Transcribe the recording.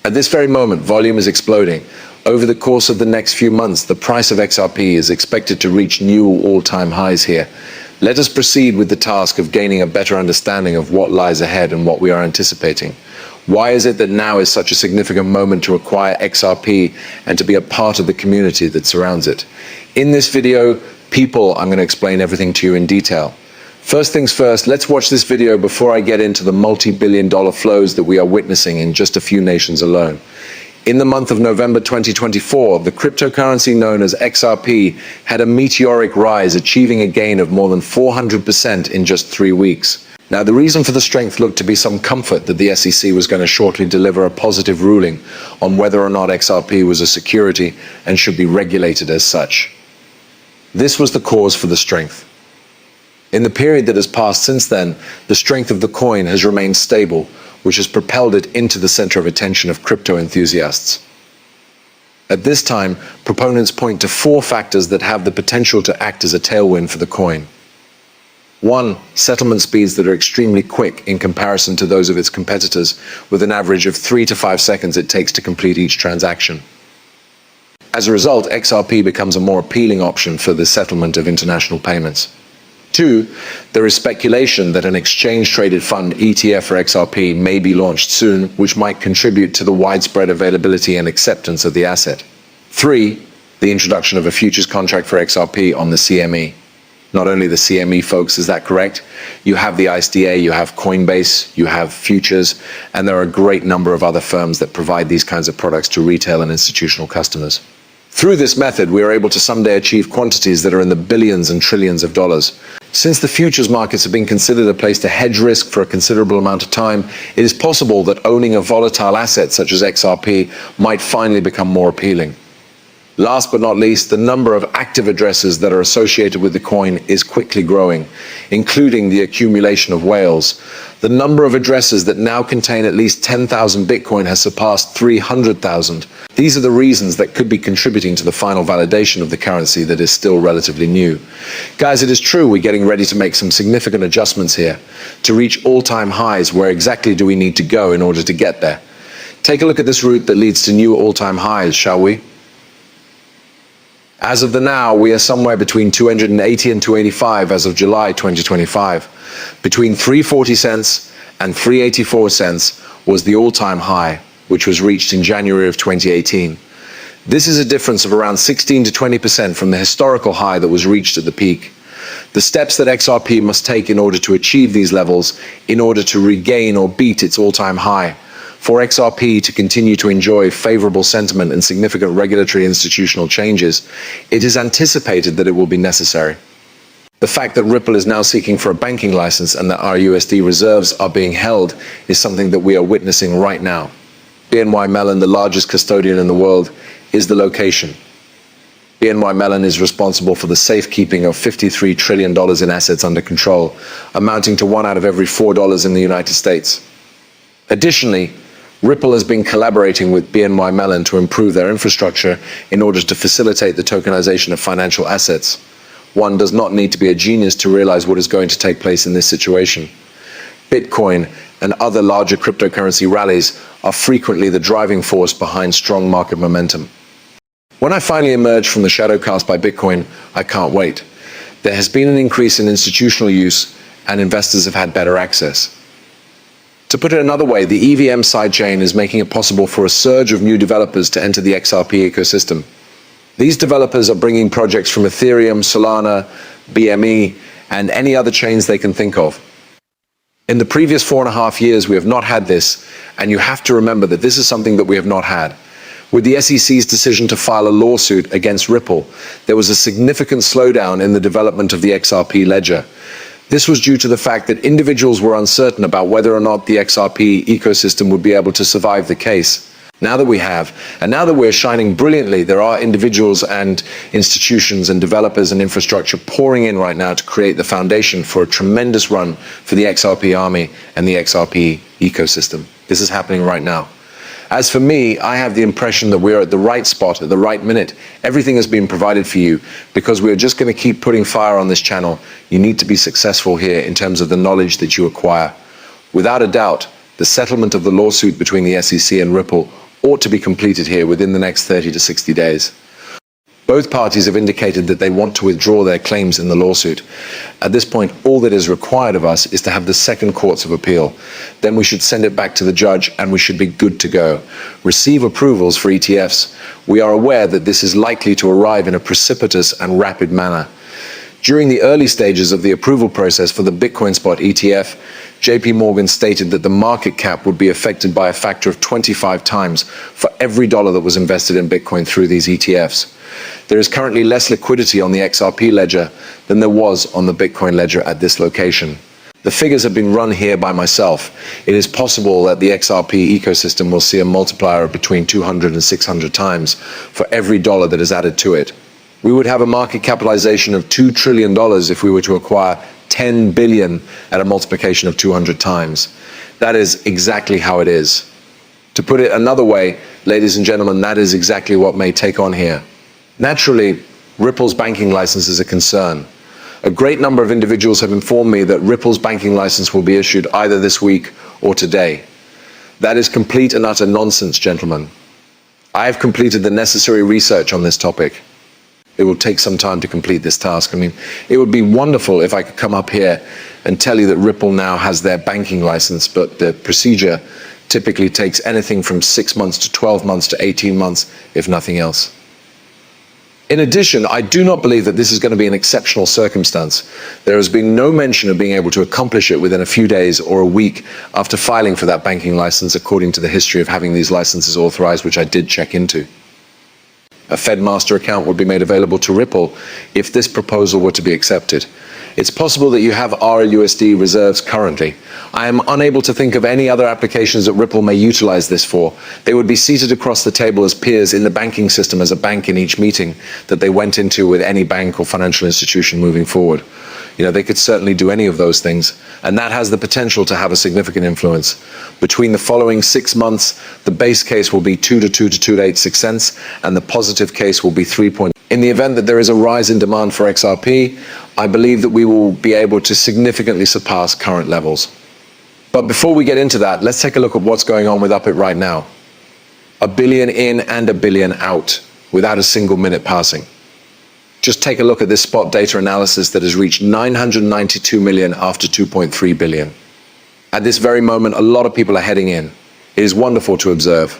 At this very moment, volume is exploding. Over the course of the next few months, the price of XRP is expected to reach new all-time highs here. Let us proceed with the task of gaining a better understanding of what lies ahead and what we are anticipating. Why is it that now is such a significant moment to acquire XRP and to be a part of the community that surrounds it? In this video, I'm going to explain everything to you in detail. First things first, let's watch this video before I get into the multi-billion-dollar flows that we are witnessing in just a few nations alone. In the month of November 2024, the cryptocurrency known as XRP had a meteoric rise, achieving a gain of more than 400% in just 3 weeks. Now, the reason for the strength looked to be some comfort that the SEC was going to shortly deliver a positive ruling on whether or not XRP was a security and should be regulated as such. This was the cause for the strength. In the period that has passed since then, the strength of the coin has remained stable, which has propelled it into the center of attention of crypto enthusiasts. At this time, proponents point to 4 factors that have the potential to act as a tailwind for the coin. 1. Settlement speeds that are extremely quick in comparison to those of its competitors, with an average of 3 to 5 seconds it takes to complete each transaction. As a result, XRP becomes a more appealing option for the settlement of international payments. 2. There is speculation that an exchange-traded fund ETF for XRP may be launched soon, which might contribute to the widespread availability and acceptance of the asset. 3. The introduction of a futures contract for XRP on the CME. Not only the CME, folks, is that correct? You have the ISDA, you have Coinbase, you have futures, and there are a great number of other firms that provide these kinds of products to retail and institutional customers. Through this method, we are able to someday achieve quantities that are in the billions and trillions of dollars. Since the futures markets have been considered a place to hedge risk for a considerable amount of time, it is possible that owning a volatile asset such as XRP might finally become more appealing. Last but not least, the number of active addresses that are associated with the coin is quickly growing, including the accumulation of whales. The number of addresses that now contain at least 10,000 Bitcoin has surpassed 300,000. These are the reasons that could be contributing to the final validation of the currency that is still relatively new. Guys, it is true we're getting ready to make some significant adjustments here. To reach all-time highs, where exactly do we need to go in order to get there? Take a look at this route that leads to new all-time highs, shall we? As of the now, we are somewhere between 280 and 285 as of July 2025. Between 340 cents and 384 cents was the all-time high, which was reached in January of 2018. This is a difference of around 16 to 20% from the historical high that was reached at the peak. The steps that XRP must take in order to achieve these levels, in order to regain or beat its all-time high, for XRP to continue to enjoy favorable sentiment and significant regulatory institutional changes, it is anticipated that it will be necessary. The fact that Ripple is now seeking for a banking license and that our USD reserves are being held is something that we are witnessing right now. BNY Mellon, the largest custodian in the world, is the location. BNY Mellon is responsible for the safekeeping of $53 trillion in assets under control, amounting to 1 out of every $4 in the United States. Additionally, Ripple has been collaborating with BNY Mellon to improve their infrastructure in order to facilitate the tokenization of financial assets. One does not need to be a genius to realize what is going to take place in this situation. Bitcoin and other larger cryptocurrency rallies are frequently the driving force behind strong market momentum. When I finally emerge from the shadow cast by Bitcoin, I can't wait. There has been an increase in institutional use and investors have had better access. To put it another way, the EVM sidechain is making it possible for a surge of new developers to enter the XRP ecosystem. These developers are bringing projects from Ethereum, Solana, BME, and any other chains they can think of. In the previous 4.5 years, we have not had this, and you have to remember that this is something that we have not had. With the SEC's decision to file a lawsuit against Ripple, there was a significant slowdown in the development of the XRP ledger. This was due to the fact that individuals were uncertain about whether or not the XRP ecosystem would be able to survive the case. Now that we have, and now that we're shining brilliantly, there are individuals and institutions and developers and infrastructure pouring in right now to create the foundation for a tremendous run for the XRP army and the XRP ecosystem. This is happening right now. As for me, I have the impression that we're at the right spot at the right minute. Everything has been provided for you because we're just going to keep putting fire on this channel. You need to be successful here in terms of the knowledge that you acquire. Without a doubt, the settlement of the lawsuit between the SEC and Ripple ought to be completed here within the next 30 to 60 days. Both parties have indicated that they want to withdraw their claims in the lawsuit. At this point, all that is required of us is to have the second courts of appeal. Then we should send it back to the judge and we should be good to go. Receive approvals for ETFs. We are aware that this is likely to arrive in a precipitous and rapid manner. During the early stages of the approval process for the Bitcoin Spot ETF, JP Morgan stated that the market cap would be affected by a factor of 25 times for every dollar that was invested in Bitcoin through these ETFs. There is currently less liquidity on the XRP ledger than there was on the Bitcoin ledger at this location. The figures have been run here by myself. It is possible that the XRP ecosystem will see a multiplier of between 200 and 600 times for every dollar that is added to it. We would have a market capitalization of $2 trillion if we were to acquire 10 billion at a multiplication of 200 times. That is exactly how it is. To put it another way, ladies and gentlemen, that is exactly what may take on here. Naturally, Ripple's banking license is a concern. A great number of individuals have informed me that Ripple's banking license will be issued either this week or today. That is complete and utter nonsense, gentlemen. I have completed the necessary research on this topic. It will take some time to complete this task. I mean, it would be wonderful if I could come up here and tell you that Ripple now has their banking license, but the procedure typically takes anything from 6 months to 12 months to 18 months, if nothing else. In addition, I do not believe that this is going to be an exceptional circumstance. There has been no mention of being able to accomplish it within a few days or a week after filing for that banking license, according to the history of having these licenses authorized, which I did check into. A Fed master account would be made available to Ripple if this proposal were to be accepted. It's possible that you have RLUSD reserves currently. I am unable to think of any other applications that Ripple may utilize this for. They would be seated across the table as peers in the banking system as a bank in each meeting that they went into with any bank or financial institution moving forward. You know, they could certainly do any of those things, and that has the potential to have a significant influence. Between the following 6 months, the base case will be 2 to 2.86 cents, and the positive case will be 3. In the event that there is a rise in demand for XRP, I believe that we will be able to significantly surpass current levels. But before we get into that, let's take a look at what's going on with Upit right now. 1 billion in and 1 billion out, without a single minute passing. Just take a look at this spot data analysis that has reached 992 million after 2.3 billion. At this very moment, a lot of people are heading in. It is wonderful to observe.